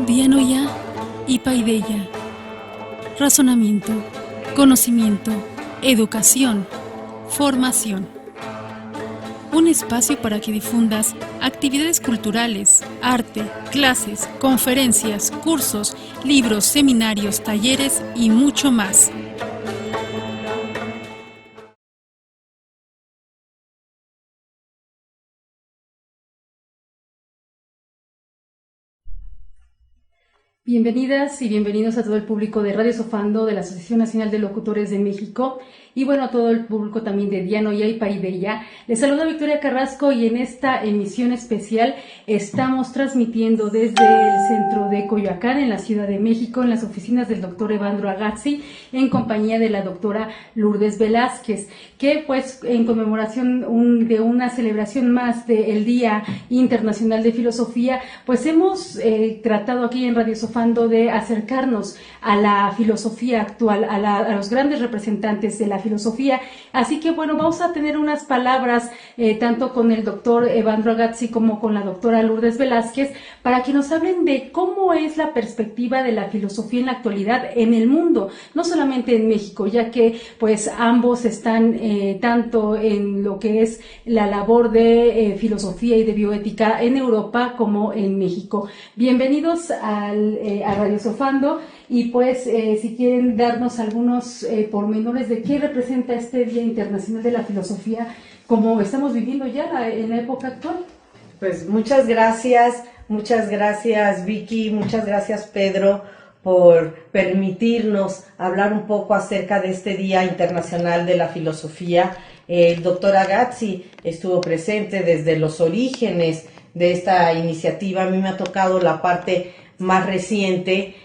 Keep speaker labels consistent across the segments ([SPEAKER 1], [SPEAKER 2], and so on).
[SPEAKER 1] Dianoia y Paideia. Razonamiento, conocimiento, educación, formación. Un espacio para que difundas actividades culturales, arte, clases, conferencias, cursos, libros, seminarios, talleres y mucho más. Bienvenidas y bienvenidos a todo el público de Radio Sofando de la Asociación Nacional de Locutores de México y bueno, a todo el público también de Dianoia y Paideia. Les saluda Victoria Carrasco y en esta emisión especial estamos transmitiendo desde el centro de Coyoacán en la Ciudad de México en las oficinas del doctor Evandro Agazzi en compañía de la doctora Lourdes Velázquez, que pues en conmemoración de una celebración más del Día Internacional de Filosofía, pues hemos tratado aquí en Radio Sofando de acercarnos a la filosofía actual, a los grandes representantes de la filosofía. Así que bueno, vamos a tener unas palabras tanto con el doctor Evandro Agazzi como con la doctora Lourdes Velázquez para que nos hablen de cómo es la perspectiva de la filosofía en la actualidad en el mundo, no solamente en México, ya que pues ambos están tanto en lo que es la labor de filosofía y de bioética en Europa como en México. Bienvenidos a Radio Sofando y pues si quieren darnos algunos pormenores de qué representa este Día Internacional de la Filosofía como estamos viviendo ya en la época actual.
[SPEAKER 2] Pues muchas gracias Vicky, muchas gracias Pedro por permitirnos hablar un poco acerca de este Día Internacional de la Filosofía. El doctor Agazzi estuvo presente desde los orígenes de esta iniciativa. A mí me ha tocado la parte más reciente.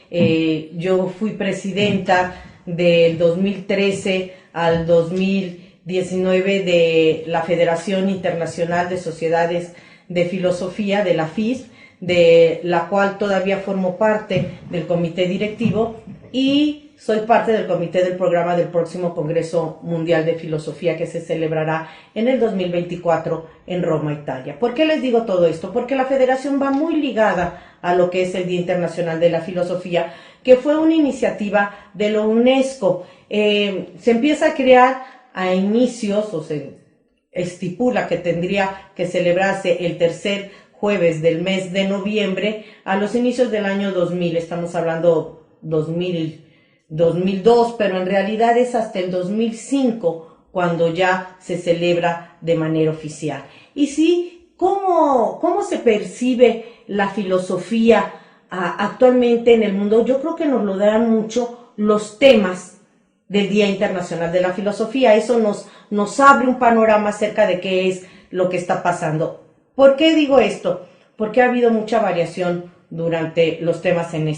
[SPEAKER 2] Yo fui presidenta del 2013 al 2019 de la Federación Internacional de Sociedades de Filosofía, de la FISF, de la cual todavía formo parte del comité directivo y soy parte del comité del programa del próximo Congreso Mundial de Filosofía que se celebrará en el 2024 en Roma, Italia. ¿Por qué les digo todo esto? Porque la federación va muy ligada a lo que es el Día Internacional de la Filosofía, que fue una iniciativa de la UNESCO. Se empieza a crear a inicios, o se estipula que tendría que celebrarse el tercer jueves del mes de noviembre a los inicios del año 2000, estamos hablando 2002, pero en realidad es hasta el 2005 cuando ya se celebra de manera oficial. Y sí, ¿cómo se percibe la filosofía actualmente en el mundo? Yo creo que nos lo darán mucho los temas del Día Internacional de la Filosofía. Eso nos abre un panorama acerca de qué es lo que está pasando. ¿Por qué digo esto? Porque ha habido mucha variación durante los temas en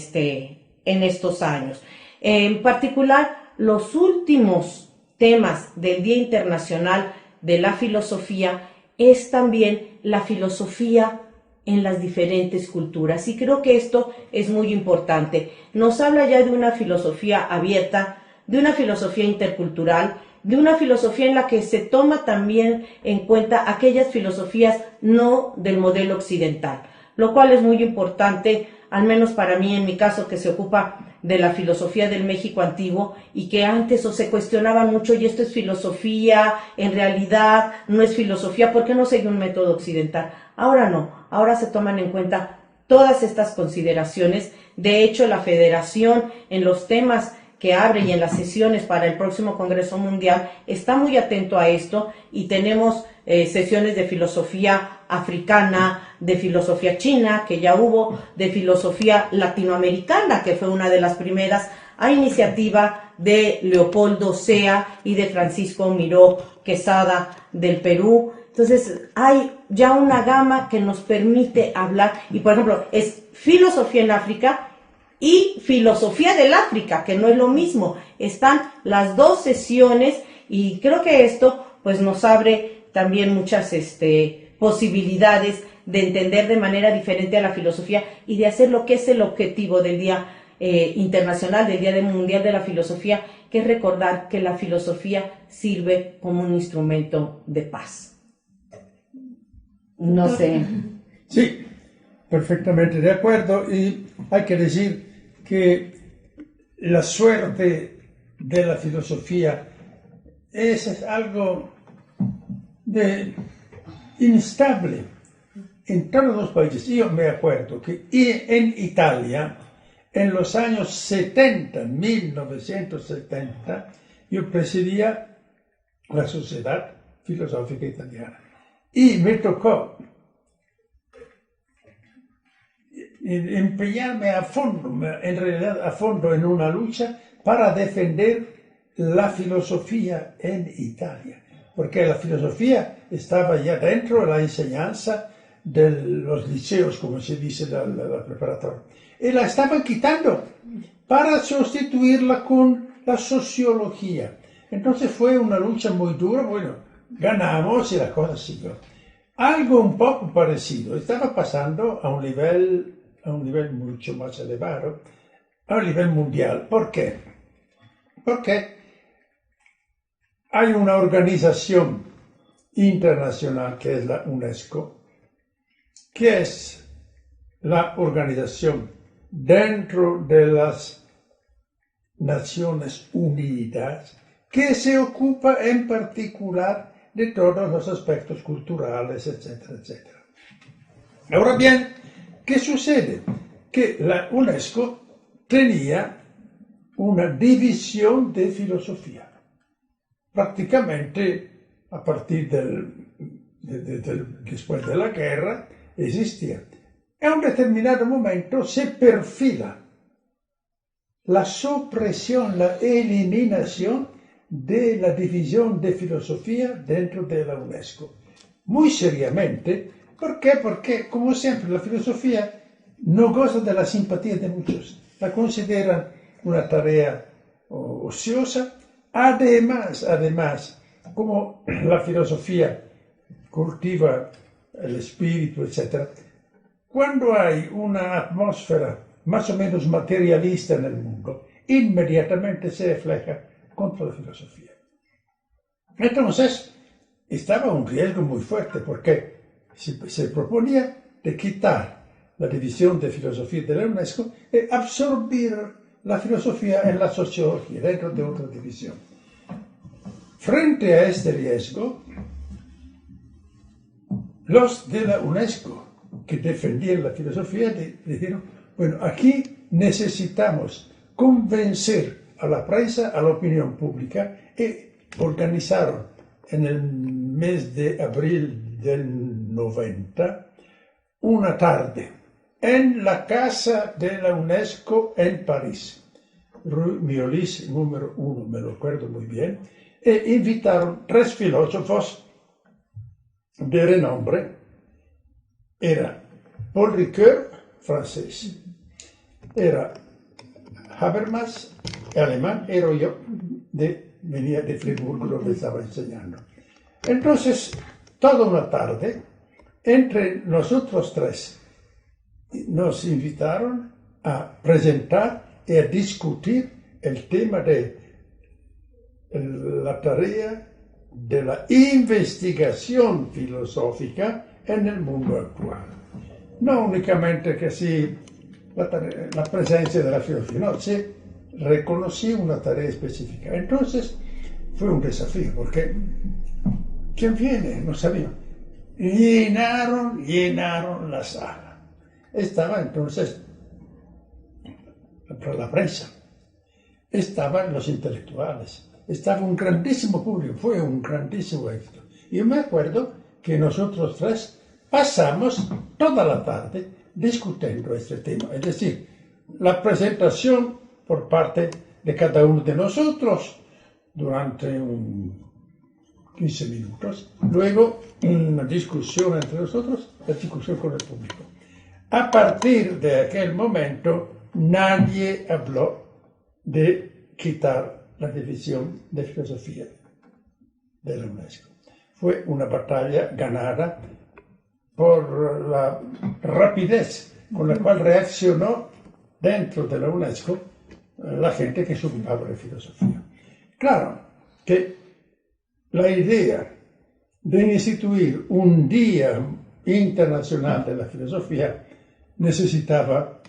[SPEAKER 2] estos años. En particular, los últimos temas del Día Internacional de la Filosofía es también la filosofía en las diferentes culturas. Y creo que esto es muy importante. Nos habla ya de una filosofía abierta, de una filosofía intercultural, de una filosofía en la que se toma también en cuenta aquellas filosofías no del modelo occidental, lo cual es muy importante, al menos para mí, en mi caso, que se ocupa de la filosofía del México antiguo y que antes se cuestionaba mucho, y esto es filosofía, en realidad no es filosofía, ¿por qué no sigue un método occidental? Ahora no, ahora se toman en cuenta todas estas consideraciones. De hecho, la Federación en los temas que abre y en las sesiones para el próximo Congreso Mundial está muy atento a esto y tenemos sesiones de filosofía africana, de filosofía china, que ya hubo, de filosofía latinoamericana, que fue una de las primeras, a iniciativa de Leopoldo Sea y de Francisco Miró Quesada del Perú. Entonces hay ya una gama que nos permite hablar, y por ejemplo es filosofía en África y filosofía del África, que no es lo mismo. Están las dos sesiones y creo que esto pues nos abre también muchas posibilidades de entender de manera diferente a la filosofía y de hacer lo que es el objetivo del Día Internacional, del Día Mundial de la Filosofía, que es recordar que la filosofía sirve como un instrumento de paz. No sé.
[SPEAKER 3] Sí, perfectamente de acuerdo, y hay que decir que la suerte de la filosofía es algo de inestable en todos los países. Yo me acuerdo que en Italia, en los años 70, 1970, yo presidía la Sociedad Filosófica Italiana y me tocó empeñarme a fondo, en realidad a fondo, en una lucha para defender la filosofía en Italia, porque la filosofía estaba ya dentro de la enseñanza de los liceos, como se dice, la preparatoria, y la estaban quitando para sustituirla con la sociología. Entonces fue una lucha muy dura, bueno, ganamos y la cosa siguió. Algo un poco parecido estaba pasando a un nivel mucho más elevado, a un nivel mundial. ¿Por qué? Porque hay una organización internacional que es la UNESCO, que es la organización dentro de las Naciones Unidas que se ocupa en particular de todos los aspectos culturales, etcétera, etcétera. Ahora bien, ¿qué sucede? Que la UNESCO tenía una división de filosofía. Prácticamente a partir después de la guerra existía. A un determinado momento se perfila la supresión, la eliminación de la división de filosofía dentro de la UNESCO. Muy seriamente. ¿Por qué? Porque, como siempre, la filosofía no goza de la simpatía de muchos. La consideran una tarea ociosa. Además, como la filosofía cultiva el espíritu, etc., cuando hay una atmósfera más o menos materialista en el mundo, inmediatamente se refleja contra la filosofía. Entonces, estaba un riesgo muy fuerte porque se proponía de quitar la división de filosofía de la UNESCO y absorbir la filosofía en la sociología, dentro de otra división. Frente a este riesgo, los de la UNESCO que defendían la filosofía dijeron, bueno, aquí necesitamos convencer a la prensa, a la opinión pública, y organizaron en el mes de abril del 90 una tarde en la casa de la UNESCO en París, Rue Miolis, número 1, me lo acuerdo muy bien, e invitaron 3 filósofos de renombre. Era Paul Ricoeur, francés, era Habermas, alemán, era yo, venía de Friburgo, donde estaba enseñando. Entonces, toda una tarde, entre nosotros 3, nos invitaron a presentar y a discutir el tema de la tarea de la investigación filosófica en el mundo actual. No únicamente que sí la presencia de la filosofía, no, se reconocía una tarea específica. Entonces fue un desafío, porque ¿quién viene? No sabía. Llenaron la sala. Estaba entonces la prensa, estaban los intelectuales, estaba un grandísimo público, fue un grandísimo éxito. Yo me acuerdo que nosotros 3 pasamos toda la tarde discutiendo este tema, es decir, la presentación por parte de cada uno de nosotros durante 15 minutos, luego una discusión entre nosotros, la discusión con el público. A partir de aquel momento, nadie habló de quitar la división de filosofía de la UNESCO. Fue una batalla ganada por la rapidez con la cual reaccionó dentro de la UNESCO la gente que se ocupaba de filosofía. Claro que la idea de instituir un Día Internacional de la Filosofía necesitaba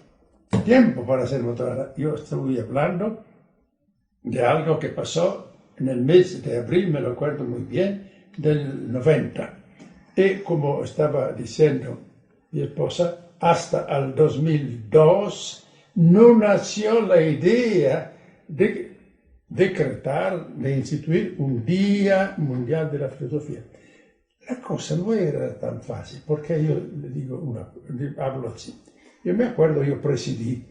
[SPEAKER 3] tiempo para ser doctorada. Yo estuve hablando de algo que pasó en el mes de abril, me lo acuerdo muy bien, del 90. Y como estaba diciendo mi esposa, hasta el 2002 no nació la idea de decretar, de instituir un Día Mundial de la Filosofía. La cosa no era tan fácil, porque yo le digo hablo así. Yo me acuerdo, yo presidí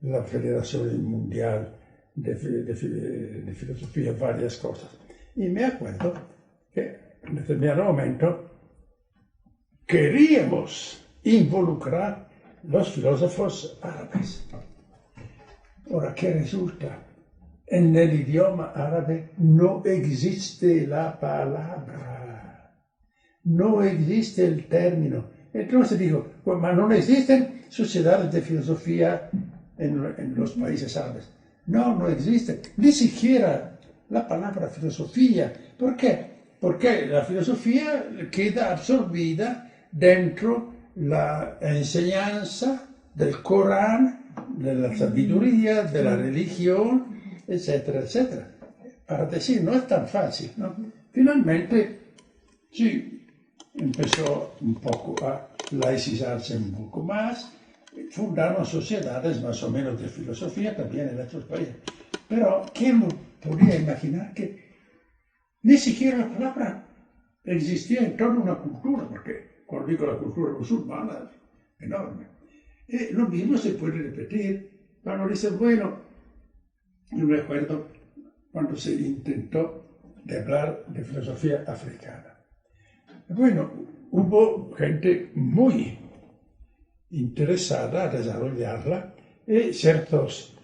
[SPEAKER 3] la Federación Mundial de Filosofía, varias cosas. Y me acuerdo que en determinado momento queríamos involucrar los filósofos árabes. Ahora, ¿qué resulta? En el idioma árabe no existe la palabra, no existe el término. Entonces digo, bueno, no existen sociedades de filosofía en los países árabes. No existe, ni siquiera la palabra filosofía. ¿Por qué? Porque la filosofía queda absorbida dentro la enseñanza del Corán, de la sabiduría, de la religión, etcétera, etcétera. Para decir, no es tan fácil, ¿no? Finalmente, sí, empezó un poco a laicizarse un poco más, fundaron sociedades más o menos de filosofía también en otros países. Pero, ¿quién podría imaginar que ni siquiera la palabra existía en toda una cultura? Porque cuando digo la cultura musulmana, es enorme. Lo mismo se puede repetir cuando dicen, bueno, yo me acuerdo cuando se intentó de hablar de filosofía africana. Bueno, hubo gente muy interesada a desarrollarla y ciertos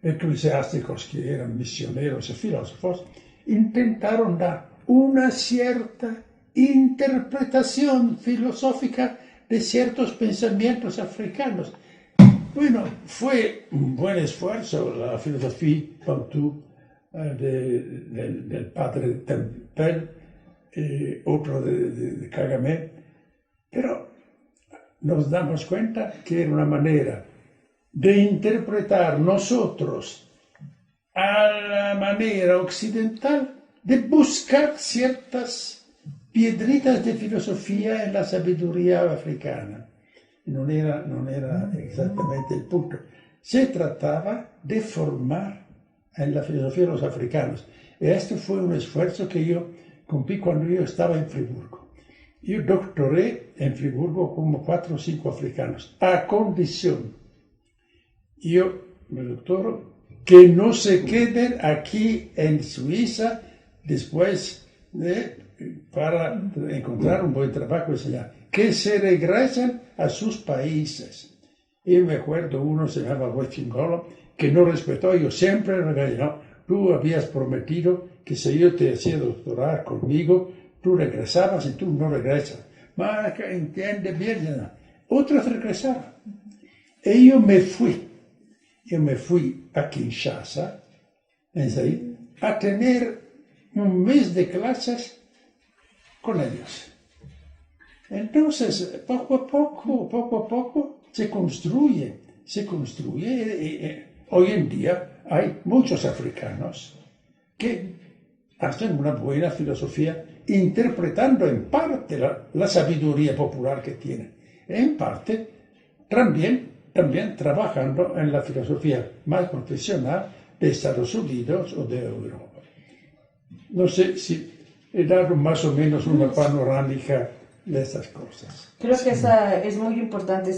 [SPEAKER 3] eclesiásticos que eran misioneros y filósofos intentaron dar una cierta interpretación filosófica de ciertos pensamientos africanos. Bueno, fue un buen esfuerzo la filosofía bantú del padre Tempel, otro de Kagame, pero nos damos cuenta que era una manera de interpretar nosotros a la manera occidental, de buscar ciertas piedritas de filosofía en la sabiduría africana. No era exactamente el punto. Se trataba de formar en la filosofía de los africanos. Y esto fue un esfuerzo que yo cumplí cuando yo estaba en Friburgo. Yo doctoré en Friburgo como 4 o 5 africanos, a condición, yo me doctoro, que no se queden aquí en Suiza después para encontrar un buen trabajo, que se regresen a sus países. Y me acuerdo, uno se llamaba Wechingolo, que no respetó, yo siempre regañé, no, tú habías prometido que si yo te hacía doctorar conmigo, tú regresabas y tú no regresas. Mas que entiende bien, ¿no? Otros regresaron. Y yo me fui a Kinshasa, a tener un mes de clases con ellos. Entonces, poco a poco, se construye. Hoy en día hay muchos africanos que hacen una buena filosofía interpretando en parte la sabiduría popular que tienen, en parte también trabajando en la filosofía más profesional de Estados Unidos o de Europa. No sé si he dado más o menos una panorámica de estas cosas.
[SPEAKER 2] Creo que esa es muy importante.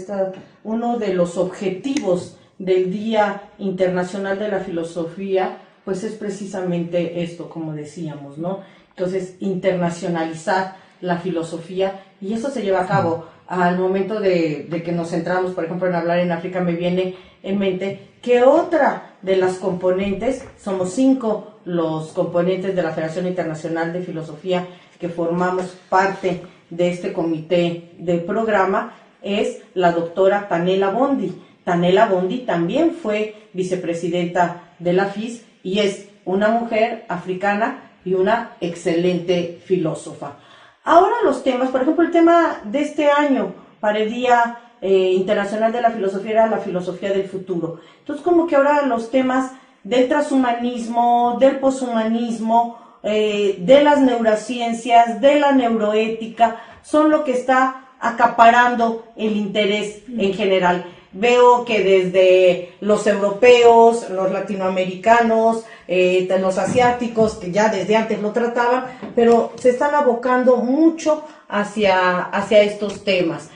[SPEAKER 2] Uno de los objetivos del Día Internacional de la Filosofía, pues es precisamente esto, como decíamos, ¿no? Entonces, internacionalizar la filosofía, y eso se lleva a cabo al momento de que nos centramos, por ejemplo, en hablar en África. Me viene en mente que otra de las componentes, somos 5 los componentes de la Federación Internacional de Filosofía que formamos parte de este comité del programa, es la doctora Tanela Bondi. Tanela Bondi también fue vicepresidenta de la FIS y es una mujer africana y una excelente filósofa. Ahora los temas, por ejemplo, el tema de este año para el Día Internacional de la Filosofía era la filosofía del futuro. Entonces, como que ahora los temas del transhumanismo, del poshumanismo, de las neurociencias, de la neuroética, son lo que está acaparando el interés en general. Veo que desde los europeos, los latinoamericanos, los asiáticos, que ya desde antes lo trataban, pero se están abocando mucho hacia estos temas,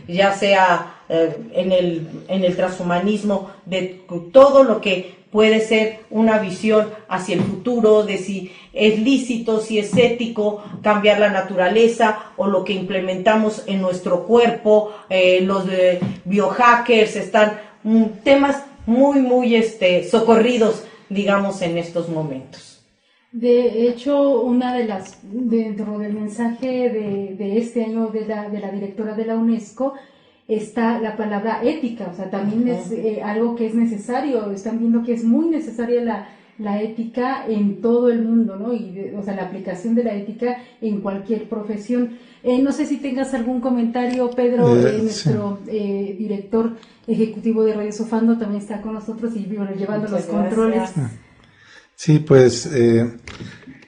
[SPEAKER 2] ya sea en el transhumanismo, de todo lo que puede ser una visión hacia el futuro, de si es lícito, si es ético cambiar la naturaleza o lo que implementamos en nuestro cuerpo. Los biohackers están temas muy socorridos, digamos, en estos momentos.
[SPEAKER 1] De hecho, una de las, dentro del mensaje de este año de la directora de la UNESCO, está la palabra ética, o sea, también es algo que es necesario. Están viendo que es muy necesaria la ética en todo el mundo, ¿no? O sea, la aplicación de la ética en cualquier profesión. No sé si tengas algún comentario, Pedro, nuestro director ejecutivo de Radio Sofando también está con nosotros y bueno, llevando los controles.
[SPEAKER 4] Sí, pues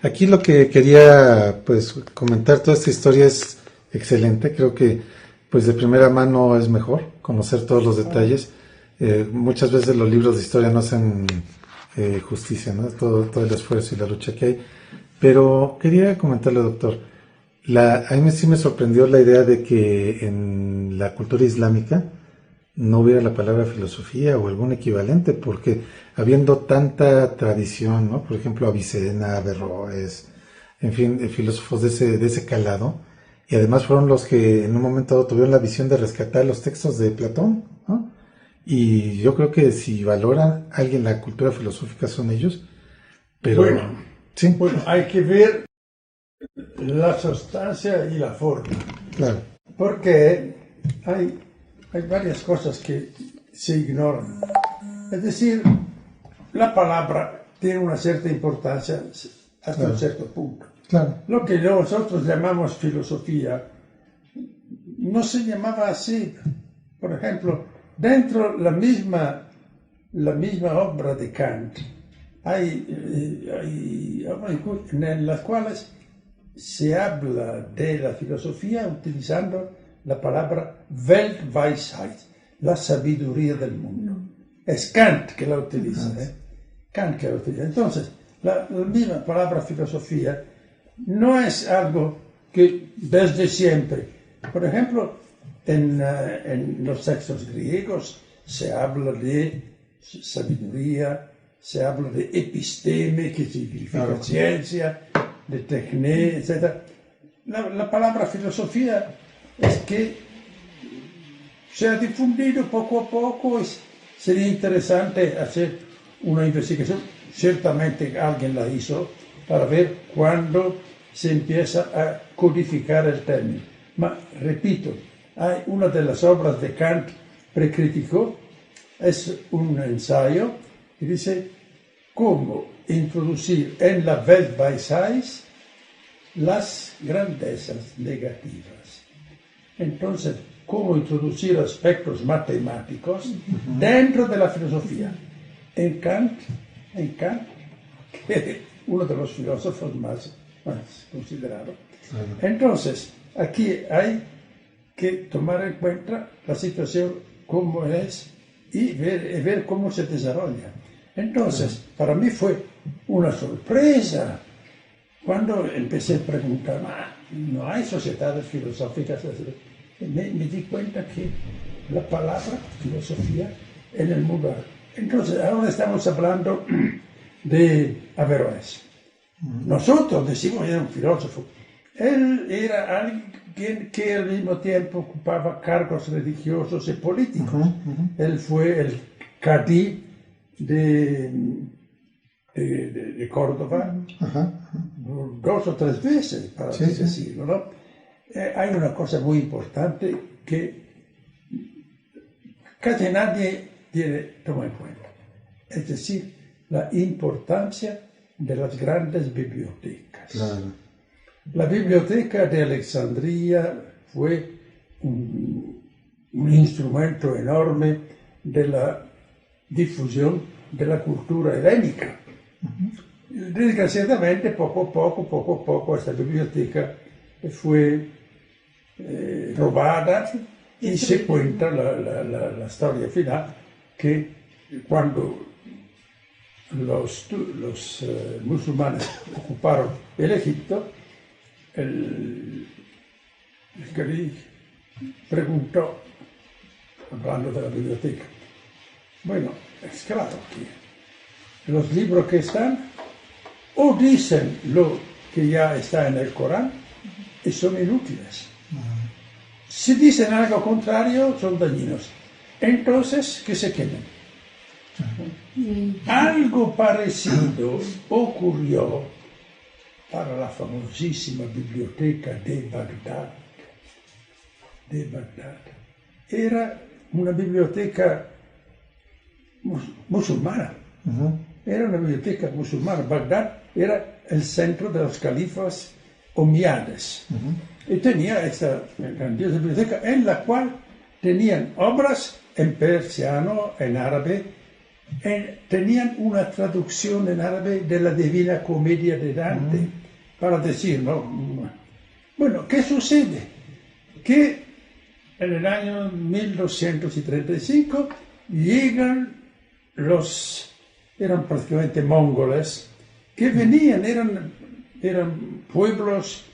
[SPEAKER 4] aquí lo que quería pues comentar, toda esta historia es excelente. Creo que pues de primera mano es mejor conocer todos los detalles. Muchas veces los libros de historia no hacen justicia, ¿no? Todo el esfuerzo y la lucha que hay. Pero quería comentarle, doctor, a mí sí me sorprendió la idea de que en la cultura islámica no hubiera la palabra filosofía o algún equivalente, porque habiendo tanta tradición, ¿no? Por ejemplo, Avicena, Averroes, en fin, filósofos de ese calado, y además fueron los que en un momento dado tuvieron la visión de rescatar los textos de Platón, ¿no? Y yo creo que si valora alguien la cultura filosófica son ellos, pero...
[SPEAKER 3] Bueno, hay que ver la sustancia y la forma.
[SPEAKER 4] Claro.
[SPEAKER 3] Porque hay varias cosas que se ignoran. Es decir, la palabra tiene una cierta importancia hasta un cierto punto.
[SPEAKER 4] Claro.
[SPEAKER 3] Lo que nosotros llamamos filosofía no se llamaba así. Por ejemplo, dentro la misma obra de Kant hay obras en las cuales se habla de la filosofía utilizando la palabra Weltweisheit, la sabiduría del mundo. Es Kant que la utiliza. Kant que la utiliza. Entonces, la misma palabra filosofía no es algo que desde siempre. Por ejemplo, en los textos griegos se habla de sabiduría, se habla de episteme, que significa ciencia, de tecné, etc. La palabra filosofía es que se ha difundido poco a poco. Sería interesante hacer una investigación, ciertamente alguien la hizo, para ver cuándo se empieza a codificar el término. Ma, repito, hay una de las obras de Kant precrítico, es un ensayo que dice cómo introducir en la Weltweisheit las grandezas negativas. Entonces, cómo introducir aspectos matemáticos dentro de la filosofía. En Kant, uno de los filósofos más considerados. Entonces, aquí hay que tomar en cuenta la situación como es y ver cómo se desarrolla. Entonces, para mí fue una sorpresa cuando empecé a preguntar, ¿no hay sociedades filosóficas? Me di cuenta que la palabra filosofía en el mundo. Entonces, ahora estamos hablando de Averroes. Nosotros decimos era un filósofo. Él era alguien que al mismo tiempo ocupaba cargos religiosos y políticos. Él fue el cadí de Córdoba 2 o 3 veces, para decirlo, ¿no? Hay una cosa muy importante que casi nadie toma en cuenta, es decir, la importancia de las grandes bibliotecas.
[SPEAKER 4] Claro.
[SPEAKER 3] La biblioteca de Alejandría fue un instrumento enorme de la difusión de la cultura helénica. Desgraciadamente, poco a poco, esta biblioteca fue robada y se cuenta la historia final, que cuando los musulmanes ocuparon el Egipto, el califa preguntó, hablando de la biblioteca, bueno, es claro que los libros que están o dicen lo que ya está en el Corán y son inútiles. Si dicen algo contrario, son dañinos. Entonces, que se queden. Algo parecido ocurrió para la famosísima biblioteca de Bagdad. Era una biblioteca musulmana. Era una biblioteca musulmana. Bagdad era el centro de los califas omeyades. Y tenía esta grandiosa biblioteca en la cual tenían obras en persiano, en árabe, tenían una traducción en árabe de la Divina Comedia de Dante, para decir, ¿no? Bueno, ¿qué sucede? Que en el año 1235 llegan eran prácticamente mongoles, que venían, eran pueblos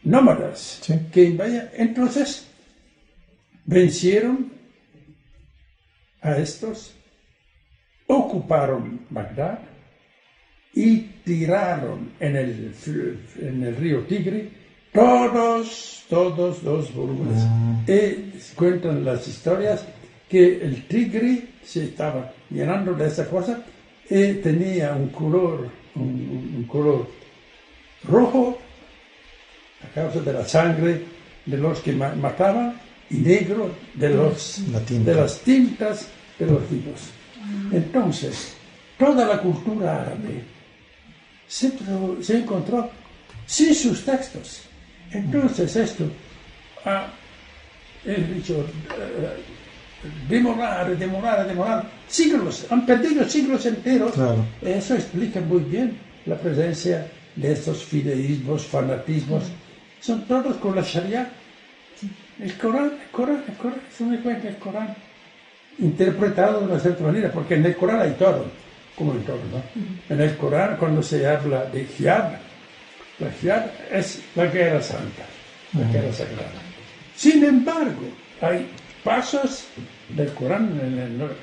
[SPEAKER 3] nómadas,
[SPEAKER 4] Sí.
[SPEAKER 3] que invadían. Entonces vencieron a estos, ocuparon Bagdad y tiraron en el río Tigre todos los volúmenes. Y cuentan las historias que el Tigre se estaba llenando de esa cosa y tenía un color rojo a causa de la sangre de los que mataban y negro de las tintas de los libros. Entonces, toda la cultura árabe se encontró sin sus textos. Entonces esto ha hecho demorar siglos, han perdido siglos enteros.
[SPEAKER 4] Claro.
[SPEAKER 3] Eso explica muy bien la presencia de estos fideísmos, fanatismos. Son todos con la Sharia. El Corán, se me cuenta el Corán, interpretado de una cierta manera, porque en el Corán hay todo, como en todo, ¿no? En el Corán, cuando se habla de jihad, la jihad es la guerra santa, la guerra sagrada. Sin embargo, hay pasos del Corán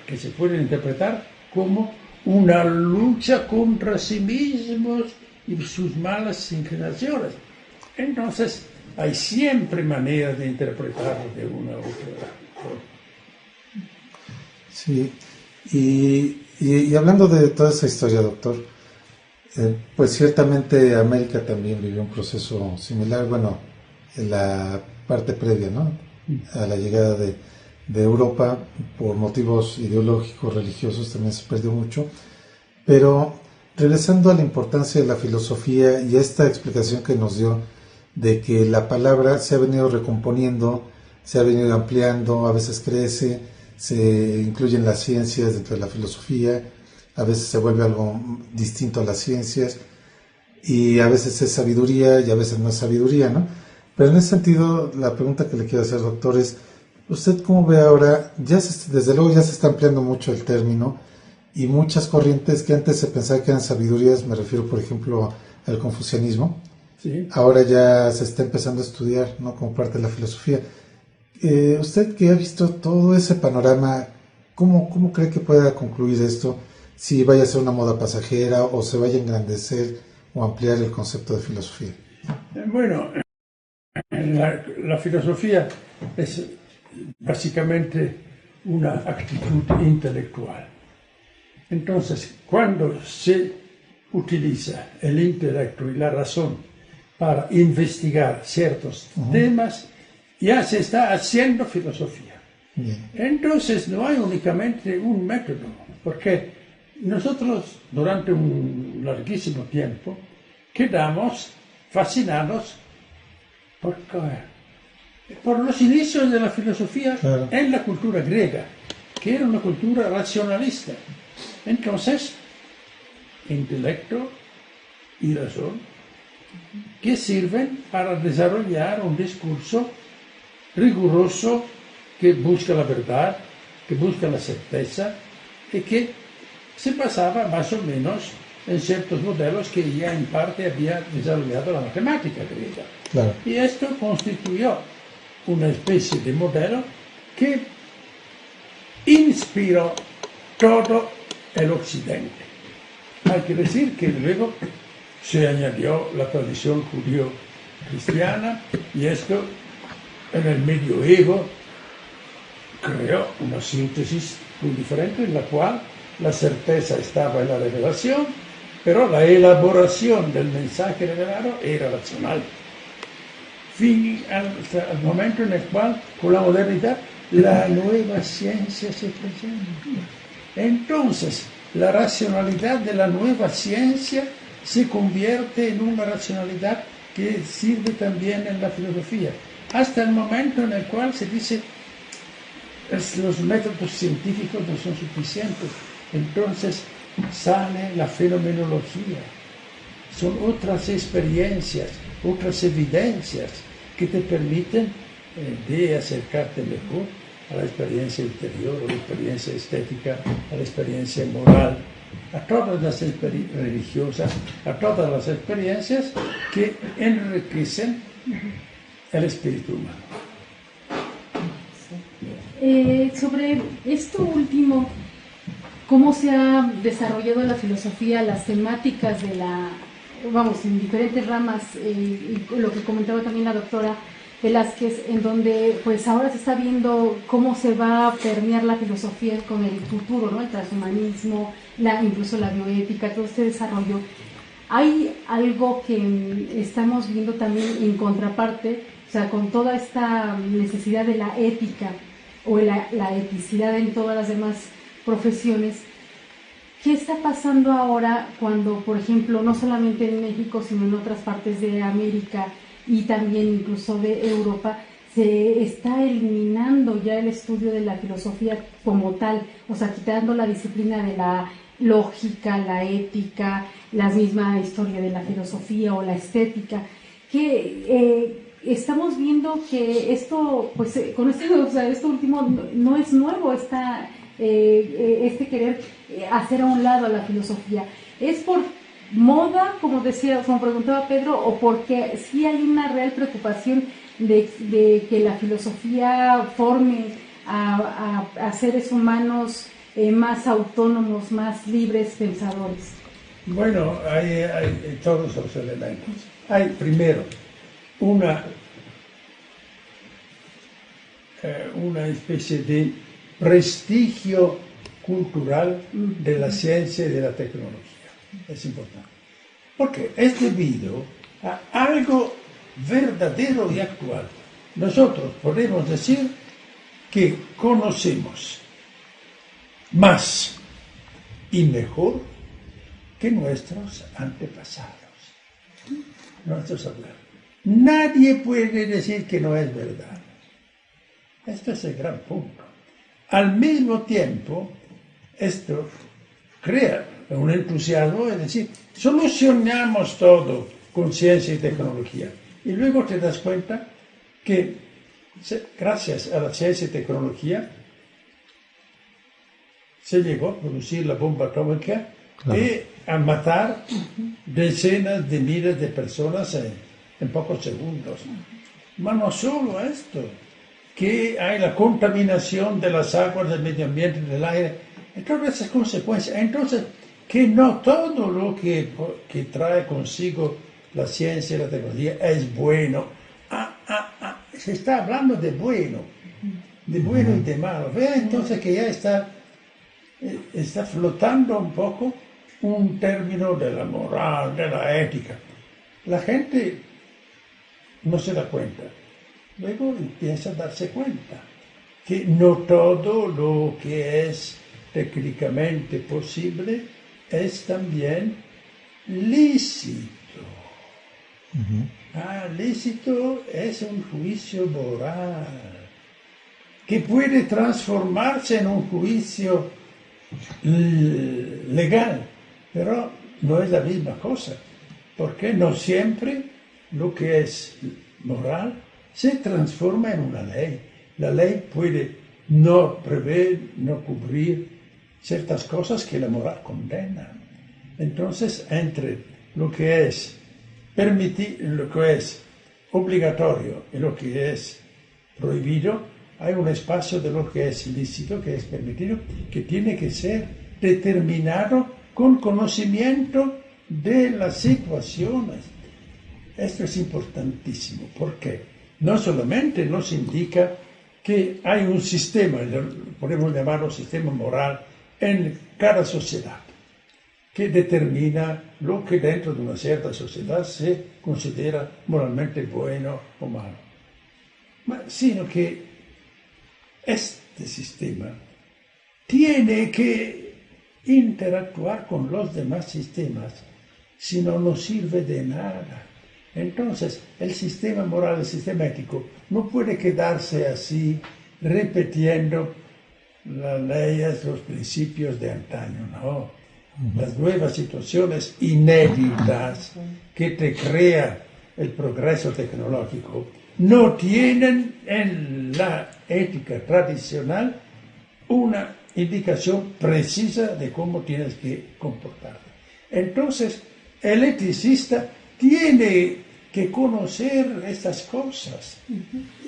[SPEAKER 3] que se pueden interpretar como una lucha contra sí mismos y sus malas inclinaciones. Entonces, hay siempre maneras de interpretarlo de una u otra forma.
[SPEAKER 4] Sí, y hablando de toda esa historia, doctor, pues ciertamente América también vivió un proceso similar, bueno, en la parte previa, ¿no? A la llegada de Europa, por motivos ideológicos, religiosos, también se perdió mucho, pero regresando a la importancia de la filosofía y esta explicación que nos dio de que la palabra se ha venido recomponiendo, se ha venido ampliando, a veces crece, se incluyen las ciencias dentro de la filosofía, a veces se vuelve algo distinto a las ciencias y a veces es sabiduría y a veces no es sabiduría, ¿no? Pero en ese sentido, la pregunta que le quiero hacer, doctor, es, ¿usted cómo ve ahora? Desde luego ya se está ampliando mucho el término y muchas corrientes que antes se pensaba que eran sabidurías, me refiero por ejemplo al confucianismo,
[SPEAKER 3] Sí.
[SPEAKER 4] ahora ya se está empezando a estudiar, ¿no? Como parte de la filosofía. Usted que ha visto todo ese panorama, ¿cómo cree que pueda concluir esto? Si vaya a ser una moda pasajera o se vaya a engrandecer o ampliar el concepto de filosofía.
[SPEAKER 3] Bueno, la filosofía es básicamente una actitud intelectual. Entonces, cuando se utiliza el intelecto y la razón para investigar ciertos temas, ya se está haciendo filosofía.
[SPEAKER 4] Bien.
[SPEAKER 3] Entonces no hay únicamente un método, porque nosotros durante un larguísimo tiempo quedamos fascinados por por los inicios de la filosofía
[SPEAKER 4] Claro.
[SPEAKER 3] en la cultura griega, que era una cultura racionalista. Entonces, intelecto y razón, que sirven para desarrollar un discurso riguroso que busca la verdad, que busca la certeza y que se basaba más o menos en ciertos modelos que ya en parte había desarrollado la matemática griega.
[SPEAKER 4] Claro.
[SPEAKER 3] Y esto constituyó una especie de modelo que inspiró todo el occidente. Hay que decir que luego se añadió la tradición judío-cristiana y esto en el medioevo creó una síntesis muy diferente en la cual la certeza estaba en la revelación, pero la elaboración del mensaje revelado era racional. Fin al momento en el cual, con la modernidad, la nueva ciencia se presenta. Entonces, la racionalidad de la nueva ciencia se convierte en una racionalidad que sirve también en la filosofía, hasta el momento en el cual se dice los métodos científicos no son suficientes. Entonces sale la fenomenología. Son otras experiencias, otras evidencias que te permiten de acercarte mejor a la experiencia interior, a la experiencia estética, a la experiencia moral, a todas las experiencias religiosas, a todas las experiencias que enriquecen el espíritu humano.
[SPEAKER 1] Sobre esto último, ¿cómo se ha desarrollado la filosofía, las temáticas de vamos, en diferentes ramas, y lo que comentaba también la doctora Velázquez, en donde pues ahora se está viendo cómo se va a permear la filosofía con el futuro, ¿no? El transhumanismo, incluso la bioética, todo este desarrollo? Hay algo que estamos viendo también en contraparte, o sea, con toda esta necesidad de la ética o la eticidad en todas las demás profesiones. ¿Qué está pasando ahora cuando, por ejemplo, no solamente en México, sino en otras partes de América y también incluso de Europa, se está eliminando ya el estudio de la filosofía como tal, o sea, quitando la disciplina de la lógica, la ética, la misma historia de la filosofía o la estética, que estamos viendo que esto, pues con esto, o sea, esto último no es nuevo, este querer hacer a un lado a la filosofía. ¿Es por moda, como decía, como preguntaba Pedro, o porque sí hay una real preocupación de que la filosofía forme a seres humanos más autónomos, más libres pensadores?
[SPEAKER 3] Bueno, hay todos los elementos. Hay primero una especie de prestigio cultural de la ciencia y de la tecnología. Es importante. Porque es debido a algo verdadero y actual. Nosotros podemos decir que conocemos más y mejor que nuestros antepasados, nuestros abuelos. Nadie puede decir que no es verdad. Este es el gran punto. Al mismo tiempo, esto crea un entusiasmo, es decir, solucionamos todo con ciencia y tecnología. Y luego te das cuenta que gracias a la ciencia y tecnología se llegó a producir la bomba atómica y a matar decenas de miles de personas en pocos segundos. Pero no solo esto, que hay la contaminación de las aguas, del medio ambiente, del aire, y todas esas consecuencias. Entonces, que no todo lo que trae consigo la ciencia y la tecnología es bueno. Se está hablando de bueno y de malo. Vea entonces que ya está flotando un poco un término de la moral, de la ética. La gente no se da cuenta. Luego empieza a darse cuenta que no todo lo que es técnicamente posible es también lícito. Lícito es un juicio moral que puede transformarse en un juicio legal, pero no es la misma cosa, porque no siempre lo que es moral se transforma en una ley. La ley puede no prever, no cubrir ciertas cosas que la moral condena. Entonces, entre lo que es lo que es obligatorio y lo que es prohibido, hay un espacio de lo que es lícito, que es permitido, que tiene que ser determinado con conocimiento de las situaciones. Esto es importantísimo, porque no solamente nos indica que hay un sistema, podemos llamarlo sistema moral, en cada sociedad, que determina lo que dentro de una cierta sociedad se considera moralmente bueno o malo, sino que este sistema tiene que interactuar con los demás sistemas, si no nos sirve de nada. Entonces, el sistema moral, el sistema ético, no puede quedarse así, repitiendo las leyes, los principios de antaño, no. Las nuevas situaciones inéditas que te crea el progreso tecnológico no tienen en la ética tradicional una indicación precisa de cómo tienes que comportarte. Entonces, el eticista tiene que conocer estas cosas.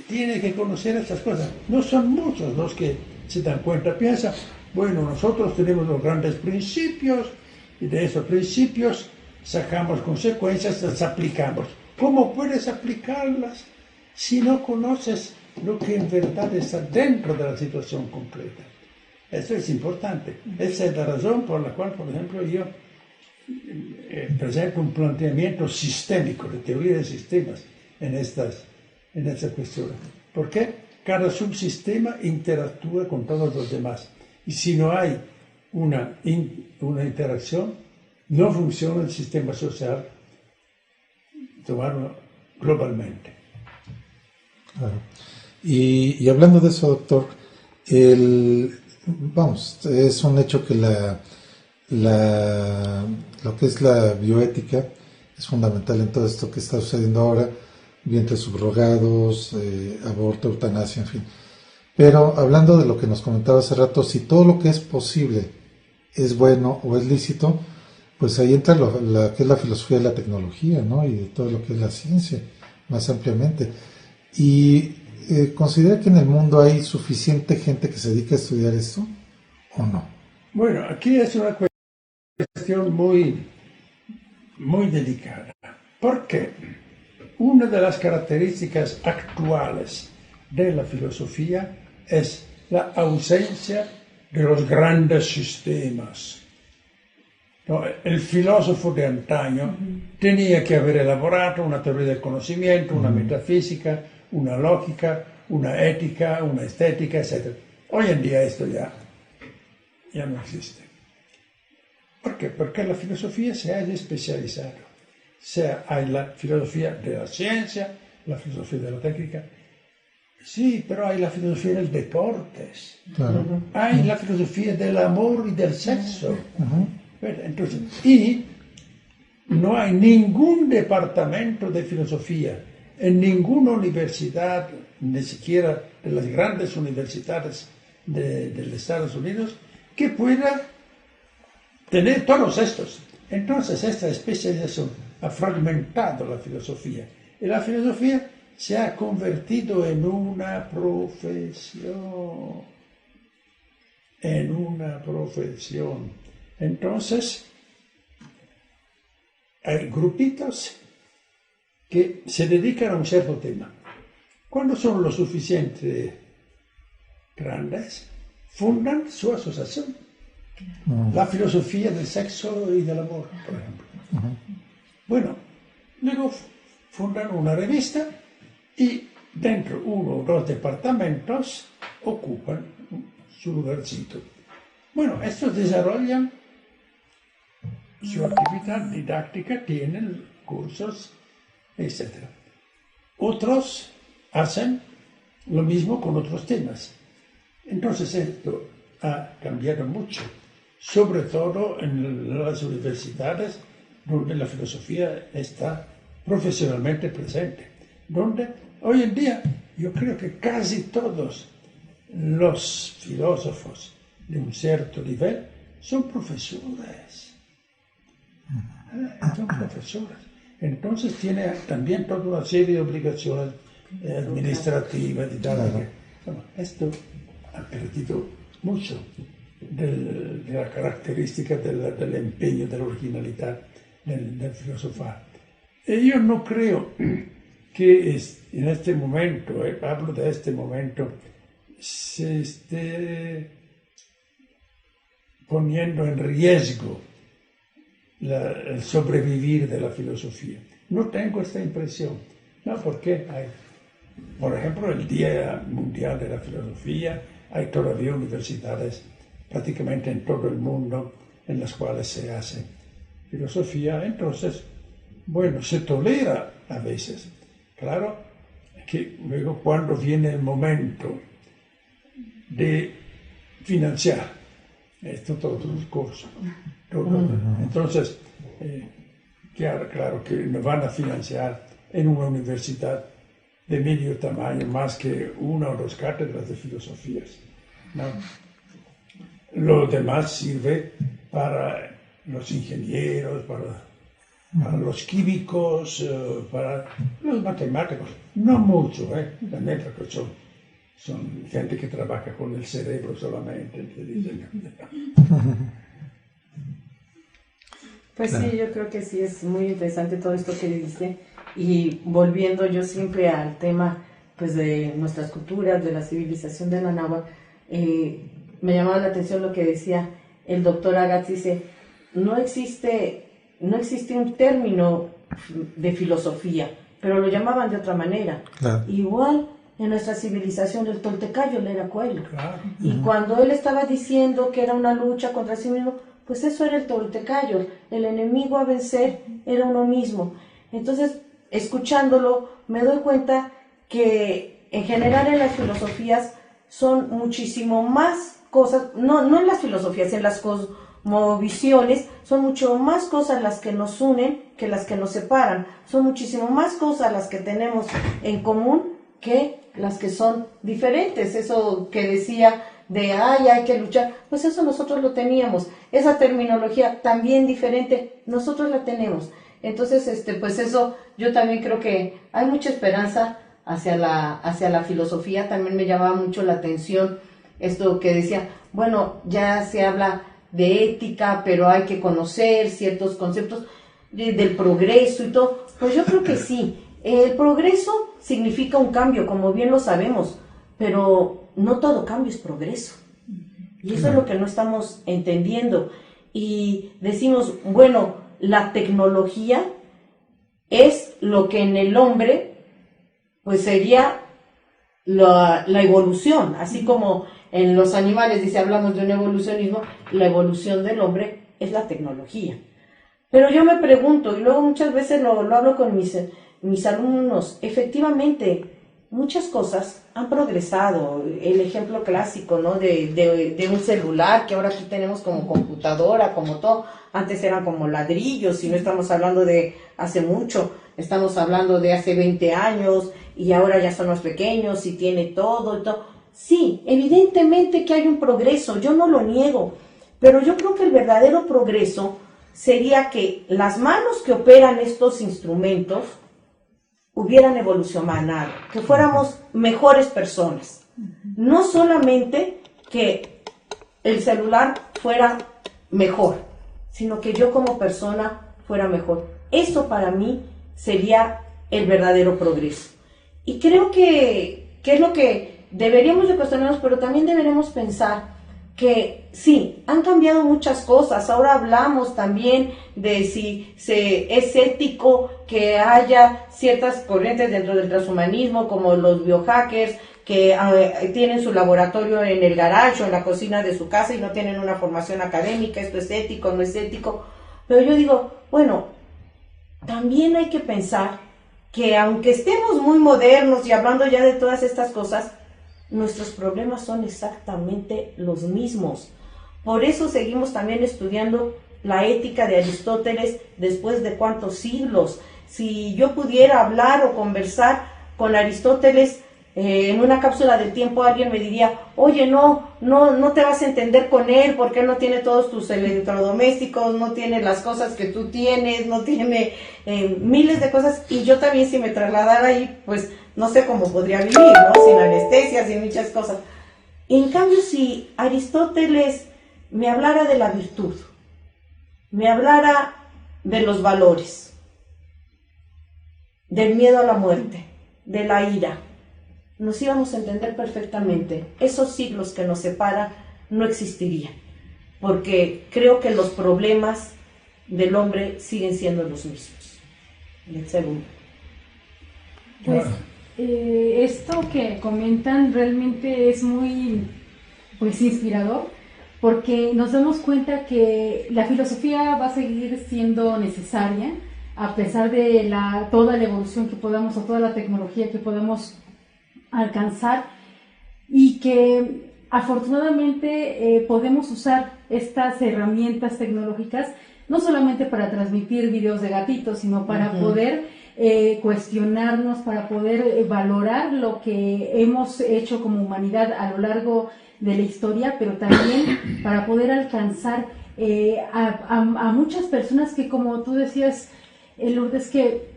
[SPEAKER 3] Tiene que conocer estas cosas. No son muchos los que se dan cuenta. Piensa, bueno, nosotros tenemos los grandes principios y de esos principios sacamos consecuencias, las aplicamos. ¿Cómo puedes aplicarlas si no conoces lo que en verdad está dentro de la situación concreta? Eso es importante. Esa es la razón por la cual, por ejemplo, yo presento un planteamiento sistémico, de teoría de sistemas en estas cuestiones. ¿Por qué? Cada subsistema interactúa con todos los demás. Y si no hay una interacción, no funciona el sistema social, tomarlo globalmente.
[SPEAKER 4] Claro. Y hablando de eso, doctor, es un hecho que lo que es la bioética es fundamental en todo esto que está sucediendo ahora, vientres subrogados, aborto, eutanasia, en fin. Pero hablando de lo que nos comentaba hace rato, si todo lo que es posible es bueno o es lícito, pues ahí entra que es la filosofía de la tecnología, ¿no? Y de todo lo que es la ciencia, más ampliamente. Y ¿considera que en el mundo hay suficiente gente que se dedica a estudiar esto o no?
[SPEAKER 3] Bueno, aquí es una cuestión muy, muy delicada. Porque una de las características actuales de la filosofía es la ausencia de los grandes sistemas. No, el filósofo de antaño tenía que haber elaborado una teoría del conocimiento, una metafísica, una lógica, una ética, una estética, etc. Hoy en día esto ya no existe. ¿Por qué? Porque la filosofía se ha especializado. Hay la filosofía de la ciencia, la filosofía de la técnica. Sí, pero hay la filosofía de los deportes.
[SPEAKER 4] Claro.
[SPEAKER 3] Hay la filosofía del amor y del sexo. Entonces, y no hay ningún departamento de filosofía en ninguna universidad, ni siquiera de las grandes universidades de los Estados Unidos, que pueda tener todos estos. Entonces, esta especialización ha fragmentado la filosofía. Y la filosofía se ha convertido en una profesión. Entonces, hay grupitos que se dedican a un cierto tema. Cuando son lo suficientemente grandes, fundan su asociación. La filosofía del sexo y del amor, por ejemplo. Bueno, luego fundan una revista y dentro uno o dos departamentos ocupan su lugarcito. Bueno, estos desarrollan su actividad didáctica, tienen cursos etc. Otros hacen lo mismo con otros temas. Entonces esto ha cambiado mucho, sobre todo en las universidades donde la filosofía está profesionalmente presente, donde hoy en día yo creo que casi todos los filósofos de un cierto nivel son profesores. Son profesores. Entonces tiene también toda una serie de obligaciones administrativas y tal. Bueno, esto ha perdido mucho de la característica del empeño, de la originalidad del filosofar. Y yo no creo que en este momento, hablo de este momento, se esté poniendo en riesgo el sobrevivir de la filosofía. No tengo esta impresión. No, porque hay, por ejemplo, el Día Mundial de la Filosofía, hay todavía universidades prácticamente en todo el mundo en las cuales se hace filosofía. Entonces, bueno, se tolera a veces. Claro que luego cuando viene el momento de financiar todos los cursos, entonces, claro que no van a financiar en una universidad de medio tamaño más que una o dos cátedras de filosofías, ¿no? Lo demás sirve para los ingenieros, para los químicos, para los matemáticos. No mucho, también porque son gente que trabaja con el cerebro solamente.
[SPEAKER 2] Pues sí, yo creo que sí es muy interesante todo esto que dice, y volviendo yo siempre al tema pues de nuestras culturas, de la civilización de la náhuatl, me llamaba la atención lo que decía el doctor Agatz. Dice, no existe un término de filosofía, pero lo llamaban de otra manera. Claro. Igual en nuestra civilización el toltecayo era Coelho. Claro. Y cuando él estaba diciendo que era una lucha contra sí mismo, pues eso era el toltecayo, el enemigo a vencer era uno mismo. Entonces, escuchándolo, me doy cuenta que en general en las filosofías son muchísimo más cosas, no en las filosofías, en las cosmovisiones, son mucho más cosas las que nos unen que las que nos separan, son muchísimo más cosas las que tenemos en común que las que son diferentes. Eso que decía de hay que luchar, pues eso nosotros lo teníamos, esa terminología también diferente, nosotros la tenemos. Entonces, pues eso, yo también creo que hay mucha esperanza hacia la filosofía. También me llamaba mucho la atención esto que decía, bueno, ya se habla de ética, pero hay que conocer ciertos conceptos del progreso y todo. Pues yo creo que sí, el progreso significa un cambio, como bien lo sabemos, pero no todo cambio es progreso. Y eso es lo que no estamos entendiendo. Y decimos, bueno, la tecnología es lo que en el hombre, pues sería la evolución. Así como en los animales, dice, hablamos de un evolucionismo, la evolución del hombre es la tecnología. Pero yo me pregunto, y luego muchas veces lo hablo con mis alumnos, efectivamente, muchas cosas han progresado. El ejemplo clásico, ¿no? de un celular, que ahora aquí tenemos como computadora, como todo. Antes eran como ladrillos, y no estamos hablando de hace mucho, estamos hablando de hace 20 años, y ahora ya son más pequeños, y tiene todo, y todo. Sí, evidentemente que hay un progreso, yo no lo niego, pero yo creo que el verdadero progreso sería que las manos que operan estos instrumentos hubieran evolucionado, que fuéramos mejores personas. No solamente que el celular fuera mejor, sino que yo como persona fuera mejor. Eso para mí sería el verdadero progreso. Y creo que es lo que deberíamos de cuestionarnos, pero también deberemos pensar que sí, han cambiado muchas cosas. Ahora hablamos también de si es ético que haya ciertas corrientes dentro del transhumanismo, como los biohackers, que tienen su laboratorio en el garage o en la cocina de su casa y no tienen una formación académica. Esto es ético, no es ético. Pero yo digo, bueno, también hay que pensar que aunque estemos muy modernos y hablando ya de todas estas cosas, nuestros problemas son exactamente los mismos. Por eso seguimos también estudiando la ética de Aristóteles después de cuántos siglos. Si yo pudiera hablar o conversar con Aristóteles en una cápsula del tiempo, alguien me diría, oye, no te vas a entender con él porque él no tiene todos tus electrodomésticos, no tiene las cosas que tú tienes, no tiene miles de cosas, y yo también si me trasladara ahí, pues no sé cómo podría vivir, ¿no? Sin anestesia, sin muchas cosas. En cambio, si Aristóteles me hablara de la virtud, me hablara de los valores, del miedo a la muerte, de la ira, nos íbamos a entender perfectamente. Esos siglos que nos separan no existirían, porque creo que los problemas del hombre siguen siendo los mismos. El segundo.
[SPEAKER 1] Pues esto que comentan realmente es muy pues inspirador, porque nos damos cuenta que la filosofía va a seguir siendo necesaria a pesar de toda la evolución que podamos o toda la tecnología que podamos alcanzar, y que afortunadamente podemos usar estas herramientas tecnológicas no solamente para transmitir videos de gatitos, sino para poder cuestionarnos, para poder valorar lo que hemos hecho como humanidad a lo largo de la historia, pero también para poder alcanzar a muchas personas que, como tú decías, Lourdes, que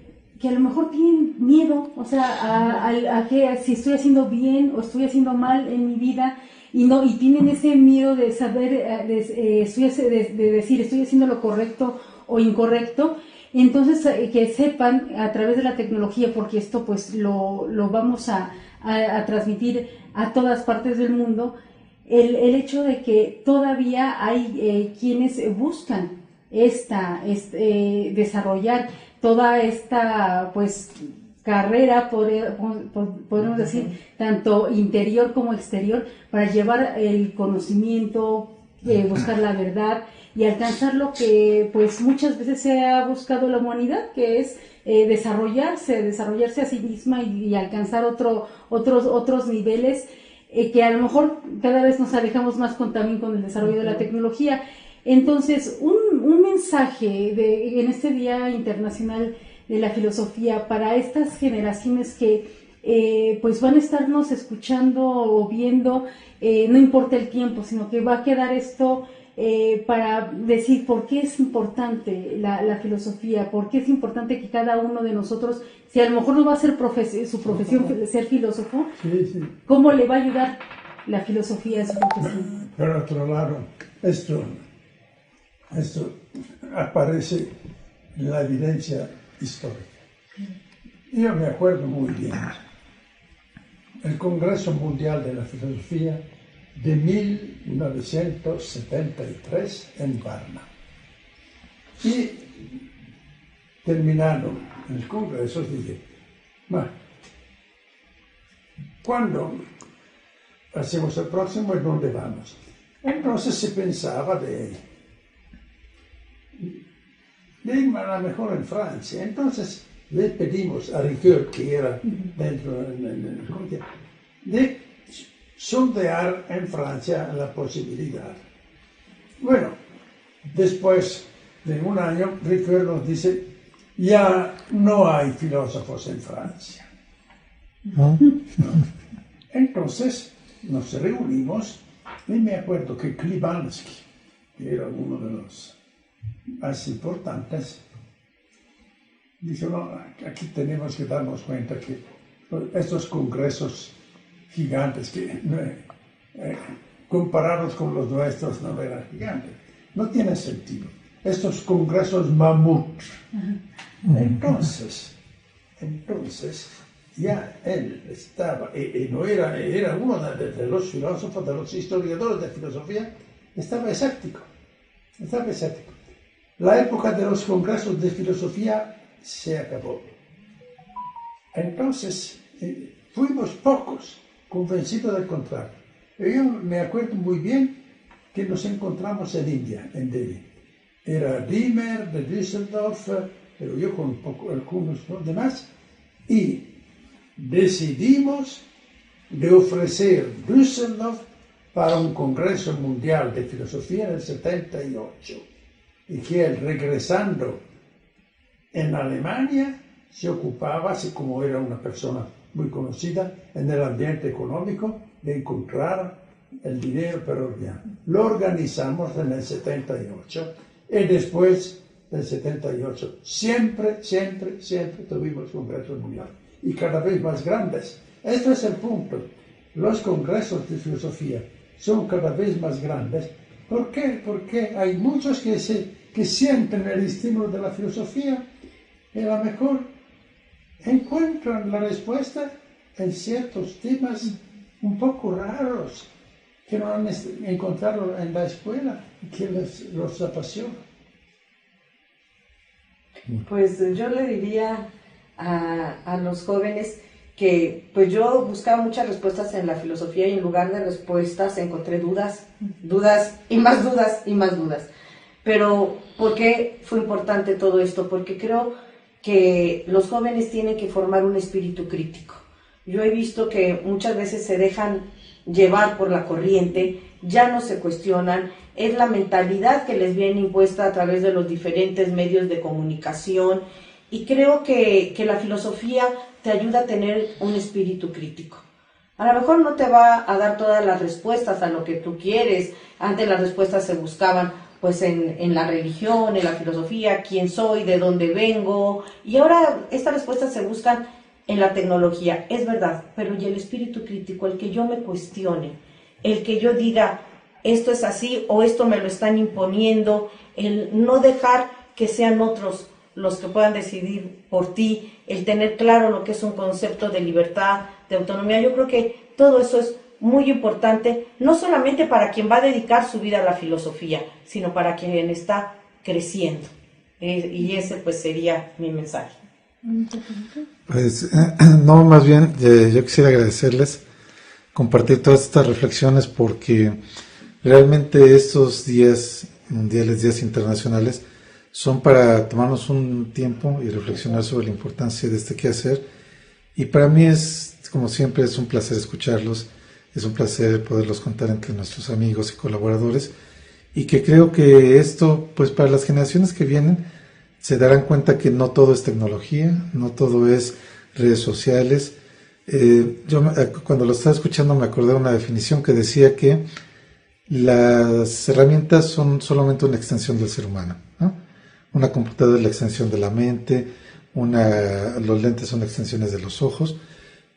[SPEAKER 1] a lo mejor tienen miedo, o sea, a que si estoy haciendo bien o estoy haciendo mal en mi vida, y tienen ese miedo de saber, de decir estoy haciendo lo correcto o incorrecto. Entonces que sepan a través de la tecnología, porque esto pues lo vamos a transmitir a todas partes del mundo, el hecho de que todavía hay quienes buscan desarrollar toda esta pues carrera, podemos decir, tanto interior como exterior, para llevar el conocimiento, buscar la verdad y alcanzar lo que pues muchas veces se ha buscado la humanidad, que es desarrollarse a sí misma y alcanzar otros niveles, que a lo mejor cada vez nos alejamos más también con el desarrollo de la tecnología. Entonces, un mensaje en este Día Internacional de la Filosofía para estas generaciones que pues van a estarnos escuchando o viendo, no importa el tiempo, sino que va a quedar esto para decir por qué es importante la filosofía, por qué es importante que cada uno de nosotros, si a lo mejor no va a ser su profesión ser filósofo, ¿cómo le va a ayudar la filosofía a su profesión?
[SPEAKER 3] Por otro lado, esto aparece en la evidencia histórica. Yo me acuerdo muy bien el Congreso Mundial de la Filosofía de 1973 en Varna. Y terminado el Congreso dije, ¿cuándo hacemos el próximo y dónde vamos? Entonces se pensaba de ir a lo mejor en Francia. Entonces le pedimos a Ricoeur, que era dentro del comité, de sondear en Francia la posibilidad. Bueno, después de un año, Ricoeur nos dice, ya no hay filósofos en Francia. ¿No? Entonces nos reunimos y me acuerdo que Klibanski, que era uno de los más importantes, dijo, no, aquí tenemos que darnos cuenta que estos congresos gigantes, que comparados con los nuestros no eran gigantes, no tienen sentido. Estos congresos mamut. Entonces, ya él estaba, no era uno de los filósofos, de los historiadores de filosofía, estaba escéptico. La época de los congresos de filosofía se acabó. Entonces, fuimos pocos, convencidos del contrario. Yo me acuerdo muy bien que nos encontramos en India, en Delhi. Era Wiener de Düsseldorf, pero yo con algunos demás, y decidimos de ofrecer Düsseldorf para un Congreso Mundial de Filosofía en el 78. Y que él, regresando en Alemania, se ocupaba, así como era una persona muy conocida en el ambiente económico, de encontrar el dinero para organizar. Lo organizamos en el 78 y después del 78 siempre tuvimos congresos mundiales y cada vez más grandes. Este es el punto. Los congresos de filosofía son cada vez más grandes. ¿Por qué? Porque hay muchos que sienten el estímulo de la filosofía y a lo mejor encuentran la respuesta en ciertos temas un poco raros que no han encontrado en la escuela y que los apasiona.
[SPEAKER 2] Pues yo le diría a los jóvenes que pues yo buscaba muchas respuestas en la filosofía y en lugar de respuestas encontré dudas y más dudas y más dudas. Pero ¿por qué fue importante todo esto? Porque creo que los jóvenes tienen que formar un espíritu crítico. Yo he visto que muchas veces se dejan llevar por la corriente, ya no se cuestionan, es la mentalidad que les viene impuesta a través de los diferentes medios de comunicación y creo que la filosofía te ayuda a tener un espíritu crítico. A lo mejor no te va a dar todas las respuestas a lo que tú quieres, antes las respuestas se buscaban pues en la religión, en la filosofía, quién soy, de dónde vengo, y ahora estas respuestas se buscan en la tecnología, es verdad, pero y el espíritu crítico, el que yo me cuestione, el que yo diga, esto es así o esto me lo están imponiendo, el no dejar que sean otros los que puedan decidir por ti, el tener claro lo que es un concepto de libertad, de autonomía, yo creo que todo eso es muy importante, no solamente para quien va a dedicar su vida a la filosofía, sino para quien está creciendo. Y ese pues sería mi mensaje.
[SPEAKER 4] Pues no, más bien yo quisiera agradecerles compartir todas estas reflexiones porque realmente estos días mundiales, días internacionales, son para tomarnos un tiempo y reflexionar sobre la importancia de este quehacer. Y para mí es, como siempre, es un placer escucharlos, es un placer poderlos contar entre nuestros amigos y colaboradores y que creo que esto, pues para las generaciones que vienen, se darán cuenta que no todo es tecnología, no todo es redes sociales. Yo cuando lo estaba escuchando me acordé de una definición que decía que las herramientas son solamente una extensión del ser humano, ¿no? Una computadora es la extensión de la mente, los lentes son extensiones de los ojos,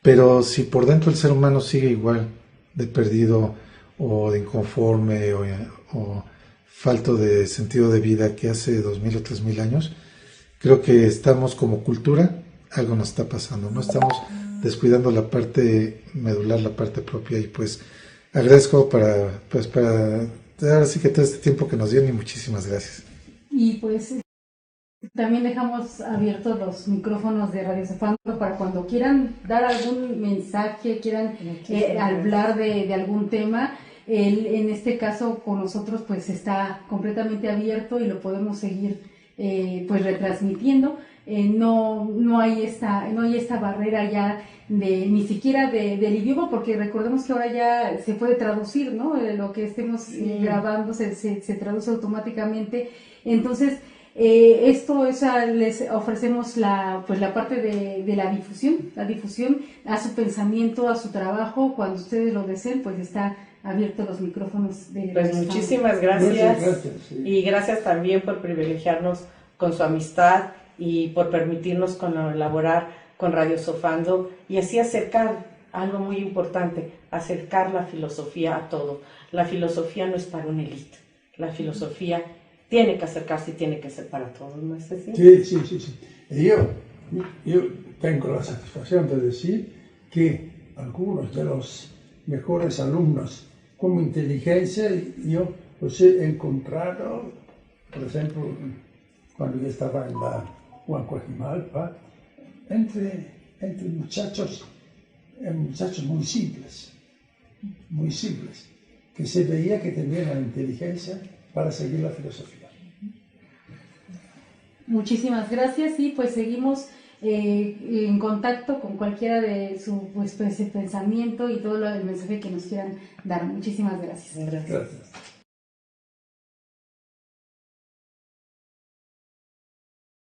[SPEAKER 4] pero si por dentro el ser humano sigue igual de perdido o de inconforme o falto de sentido de vida que hace 2000 o 3000 años, creo que estamos como cultura, algo nos está pasando, no estamos descuidando la parte medular, la parte propia, y pues agradezco para ahora sí que todo este tiempo que nos dieron y muchísimas gracias.
[SPEAKER 1] Y pues también dejamos abiertos los micrófonos de Radio Sofando para cuando quieran dar algún mensaje, quieran hablar de algún tema. Él, en este caso con nosotros pues está completamente abierto y lo podemos seguir pues retransmitiendo. No hay esta barrera ya ni siquiera del idioma, porque recordemos que ahora ya se puede traducir, ¿no? Lo que estemos grabando se traduce automáticamente. Entonces les ofrecemos la parte de la difusión a su pensamiento, a su trabajo. Cuando ustedes lo deseen, pues está abiertos los micrófonos de
[SPEAKER 2] pues muchísimas gracias, sí. Y gracias también por privilegiarnos con su amistad y por permitirnos colaborar con Radio Sofando y así acercar algo muy importante, acercar la filosofía a todo. La filosofía no es para una élite, la filosofía tiene que acercarse y tiene que ser para todos, ¿no es así?
[SPEAKER 3] Sí. Yo tengo la satisfacción de decir que algunos de los mejores alumnos con inteligencia yo los he encontrado, por ejemplo, cuando yo estaba en la Juan Coajimalpa, entre muchachos muy simples, que se veía que tenían la inteligencia para seguir la filosofía.
[SPEAKER 1] Muchísimas gracias y pues seguimos en contacto con cualquiera de su pues, pensamiento y todo el mensaje que nos quieran dar. Muchísimas gracias.
[SPEAKER 2] Gracias.
[SPEAKER 3] Gracias.